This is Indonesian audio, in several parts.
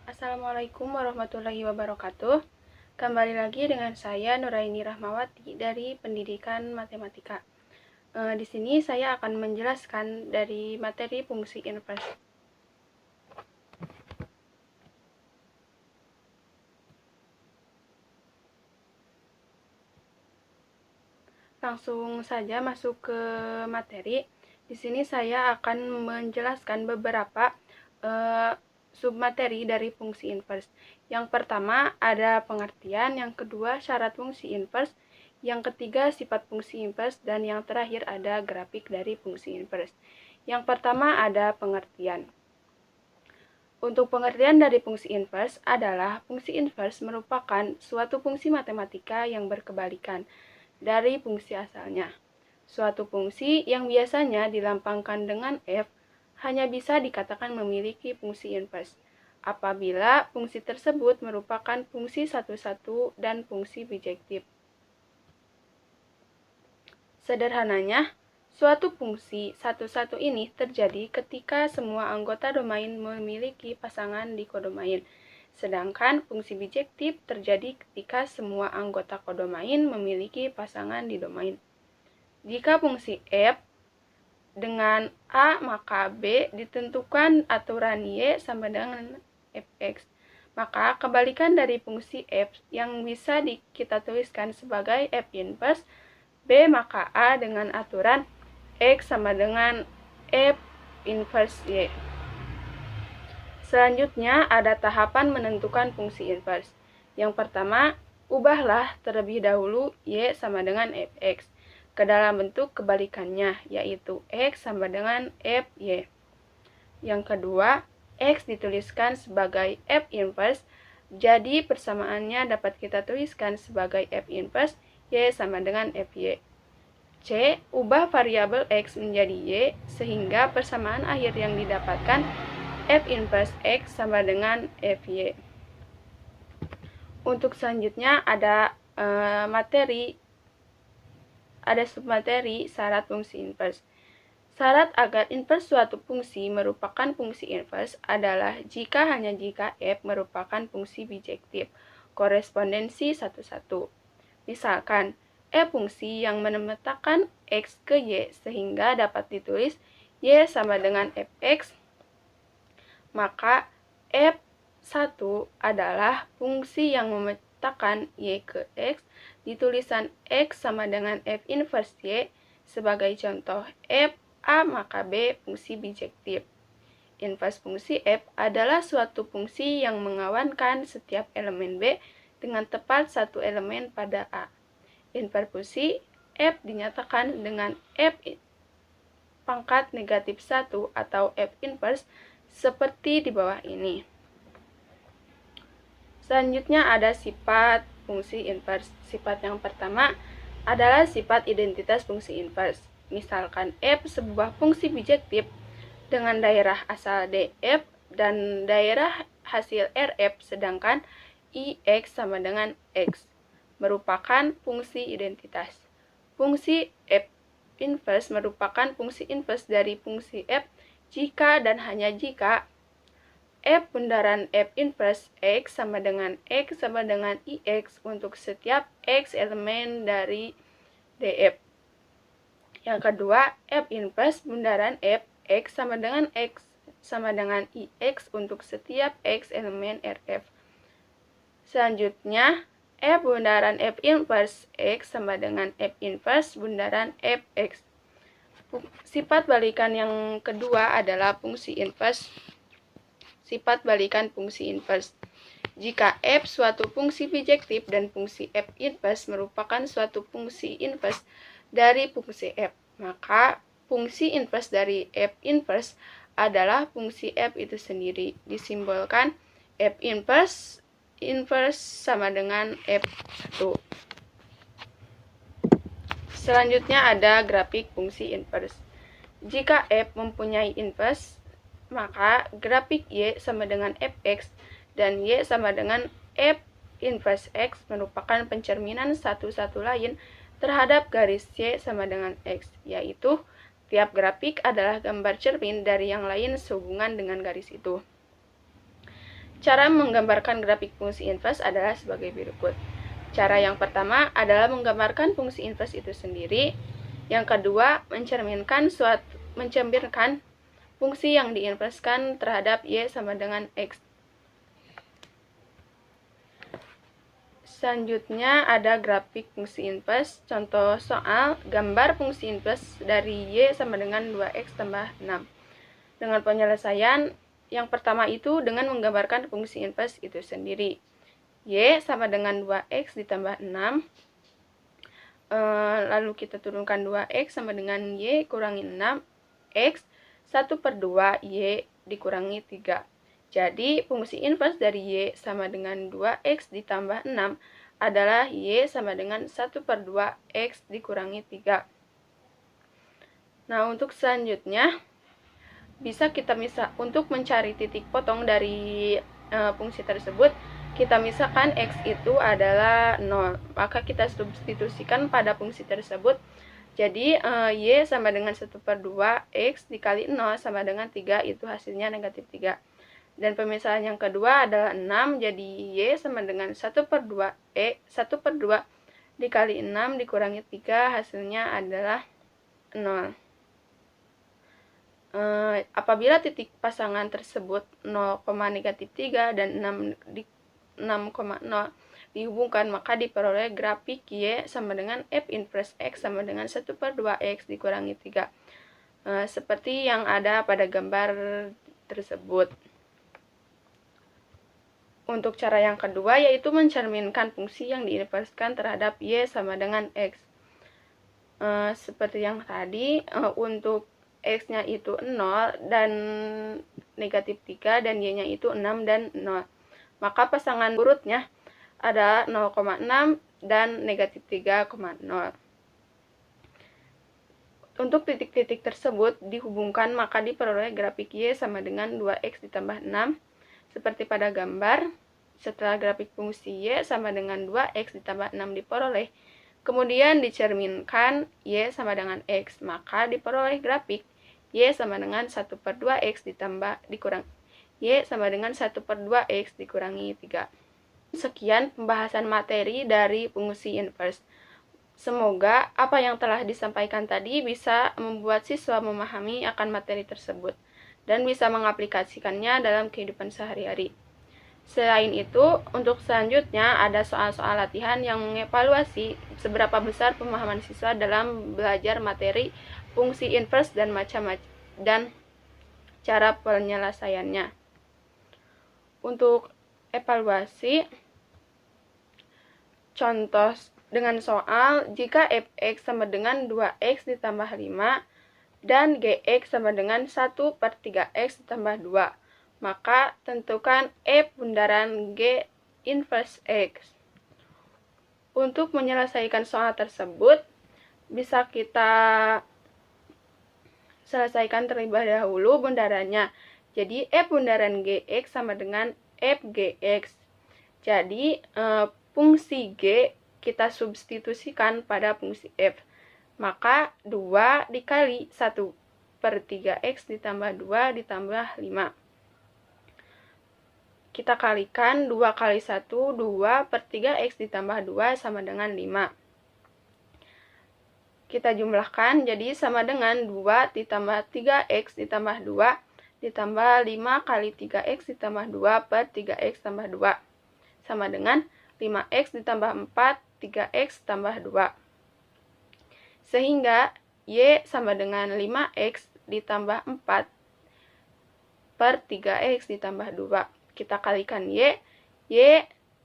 Assalamualaikum warahmatullahi wabarakatuh. Kembali lagi dengan saya Nuraini Rahmawati dari Pendidikan Matematika. Di sini saya akan menjelaskan dari materi fungsi invers. Langsung saja masuk ke materi. Di sini saya akan menjelaskan beberapa submateri dari fungsi invers. Yang pertama ada pengertian, yang kedua syarat fungsi invers, yang ketiga sifat fungsi invers, dan yang terakhir ada grafik dari fungsi invers. Yang pertama ada pengertian. Untuk pengertian dari fungsi invers adalah fungsi invers merupakan suatu fungsi matematika yang berkebalikan dari fungsi asalnya. Suatu fungsi yang biasanya dilambangkan dengan f hanya bisa dikatakan memiliki fungsi invers apabila fungsi tersebut merupakan fungsi satu-satu dan fungsi bijektif. Sederhananya, suatu fungsi satu-satu ini terjadi ketika semua anggota domain memiliki pasangan di kodomain, sedangkan fungsi bijektif terjadi ketika semua anggota kodomain memiliki pasangan di domain. Jika fungsi f dengan a maka b ditentukan aturan y sama dengan fx, maka kebalikan dari fungsi f yang bisa kita tuliskan sebagai f inverse b maka a dengan aturan x sama dengan f inverse y. Selanjutnya ada tahapan menentukan fungsi inverse. Yang pertama, ubahlah terlebih dahulu y sama dengan fx ke dalam bentuk kebalikannya, yaitu x sama dengan fy. Yang kedua, x dituliskan sebagai f inverse, jadi persamaannya dapat kita tuliskan sebagai f inverse y sama dengan fy. C. Ubah variabel x menjadi y, sehingga persamaan akhir yang didapatkan f inverse x sama dengan fy. Untuk selanjutnya ada submateri syarat fungsi invers. Syarat agar invers suatu fungsi merupakan fungsi invers adalah hanya jika f merupakan fungsi bijektif, korespondensi satu-satu. Misalkan, f fungsi yang memetakan x ke y sehingga dapat ditulis y sama dengan fx, maka f1 adalah fungsi yang memetakan y ke x di tulisan x sama dengan f inverse y. Sebagai contoh, f a maka b fungsi bijektif. Invers fungsi f adalah suatu fungsi yang mengawankan setiap elemen b dengan tepat satu elemen pada a. Invers fungsi f dinyatakan dengan f pangkat negatif 1 atau f inverse seperti di bawah ini. Selanjutnya ada sifat fungsi invers. Sifat yang pertama adalah sifat identitas fungsi invers. Misalkan f sebuah fungsi bijektif dengan daerah asal df dan daerah hasil rf, sedangkan ix sama dengan x merupakan fungsi identitas. Fungsi f inverse merupakan fungsi inverse dari fungsi f jika dan hanya jika f bundaran f inverse x sama dengan ix untuk setiap x elemen dari df. Yang kedua, f inverse bundaran f x sama dengan ix untuk setiap x elemen rf. Selanjutnya, f bundaran f inverse x sama dengan f inverse bundaran fx. Sifat balikan yang kedua adalah fungsi inverse. Sifat balikan fungsi inverse. Jika f suatu fungsi bijektif dan fungsi f inverse merupakan suatu fungsi inverse dari fungsi f, maka fungsi inverse dari f inverse adalah fungsi f itu sendiri, disimbolkan f inverse sama dengan f1. Selanjutnya ada grafik fungsi inverse. Jika f mempunyai inverse, maka grafik y sama dengan fx dan y sama dengan f inverse x merupakan pencerminan satu-satu lain terhadap garis y sama dengan x, yaitu tiap grafik adalah gambar cermin dari yang lain sehubungan dengan garis itu. Cara menggambarkan grafik fungsi inverse adalah sebagai berikut. Cara yang pertama adalah menggambarkan fungsi inverse itu sendiri. Yang kedua, mencerminkan fungsi yang diinverskan terhadap Y sama dengan X. Selanjutnya ada grafik fungsi inverse. Contoh soal, gambar fungsi inverse dari Y sama dengan 2X tambah 6. Dengan penyelesaian yang pertama itu dengan menggambarkan fungsi inverse itu sendiri. Y sama dengan 2X ditambah 6. Lalu kita turunkan 2X sama dengan Y kurangi 6. X 1/2 Y dikurangi 3. Jadi fungsi inverse dari Y sama dengan 2X ditambah 6 adalah Y sama dengan 1/2 X dikurangi 3. Nah, untuk selanjutnya bisa kita untuk mencari titik potong dari fungsi tersebut, kita misalkan X itu adalah 0, maka kita substitusikan pada fungsi tersebut. Jadi Y sama dengan 1/2 X dikali 0 sama dengan 3, itu hasilnya negatif 3. Dan pemisahan yang kedua adalah 6, jadi Y sama dengan 1/2 dikali 6 dikurangi 3, hasilnya adalah 0. Apabila titik pasangan tersebut 0,-3 dan 6,0 dihubungkan, maka diperoleh grafik Y sama dengan F inverse X sama dengan 1/2 X dikurangi 3. Seperti yang ada pada gambar tersebut. Untuk cara yang kedua yaitu mencerminkan fungsi yang diinverskan terhadap Y sama dengan X. Seperti yang tadi, untuk X-nya itu 0 dan negatif 3 dan Y-nya itu 6 dan 0. Maka pasangan urutnya ada 0,6 dan negatif 3,0. Untuk titik-titik tersebut dihubungkan, maka diperoleh grafik Y sama dengan 2X ditambah 6. Seperti pada gambar, setelah grafik fungsi Y sama dengan 2X ditambah 6 diperoleh, kemudian dicerminkan Y sama dengan X, maka diperoleh grafik Y sama dengan 1/2 X dikurang Y sama dengan 1/2 X dikurangi 3. Sekian pembahasan materi dari fungsi inverse. Semoga apa yang telah disampaikan tadi bisa membuat siswa memahami akan materi tersebut dan bisa mengaplikasikannya dalam kehidupan sehari-hari. Selain itu, untuk selanjutnya ada soal-soal latihan yang mengevaluasi seberapa besar pemahaman siswa dalam belajar materi fungsi inverse dan cara penyelesaiannya. Untuk evaluasi, contoh dengan soal, jika fx sama dengan 2x ditambah 5 dan gx sama dengan 1/3x ditambah 2, maka tentukan F bundaran G inverse X. Untuk menyelesaikan soal tersebut, bisa kita selesaikan terlebih dahulu bundarannya. Jadi F bundaran GX sama dengan FGX. Jadi fungsi G kita substitusikan pada fungsi F. Maka 2 dikali 1/3x ditambah 2 ditambah 5. Kita kalikan 2 kali 1, 2/3x ditambah 2 sama dengan 5. Kita jumlahkan, jadi sama dengan 2 ditambah 3x ditambah 2 ditambah 5 kali 3x ditambah 2/3x tambah 2 sama dengan 5x ditambah 4, 3x tambah 2. Sehingga Y sama dengan 5x ditambah 4/3x ditambah 2. Kita kalikan Y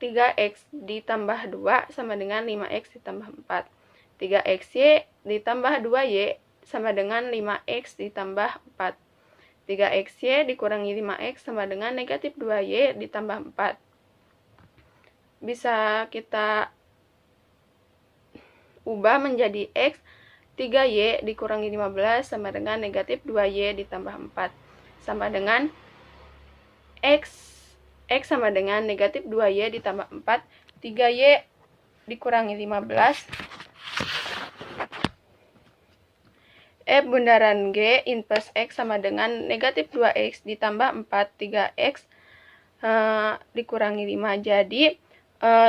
3x ditambah 2 sama dengan 5x ditambah 4. 3xy ditambah 2y sama dengan 5x ditambah 4. 3xy dikurangi 5x sama dengan negatif 2y ditambah 4. Bisa kita ubah menjadi x, 3y dikurangi 15 sama dengan negatif 2y ditambah 4. Sama dengan x sama dengan negatif 2y ditambah 4. 3y dikurangi 15. F bundaran G inverse X sama dengan negatif 2X ditambah 4, 3X dikurangi 5. Jadi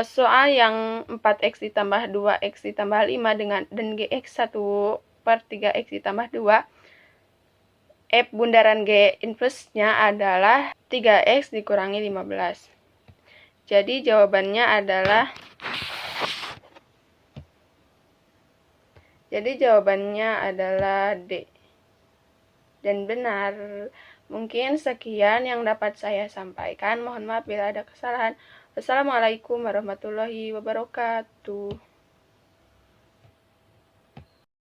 soal yang 4x ditambah 2x ditambah 5 dan gx 1/3x ditambah 2, F bundaran G inverse-nya adalah 3x dikurangi 15. Jadi jawabannya adalah D. Dan benar. Mungkin sekian yang dapat saya sampaikan. Mohon maaf bila ada kesalahan. Wassalamualaikum warahmatullahi wabarakatuh.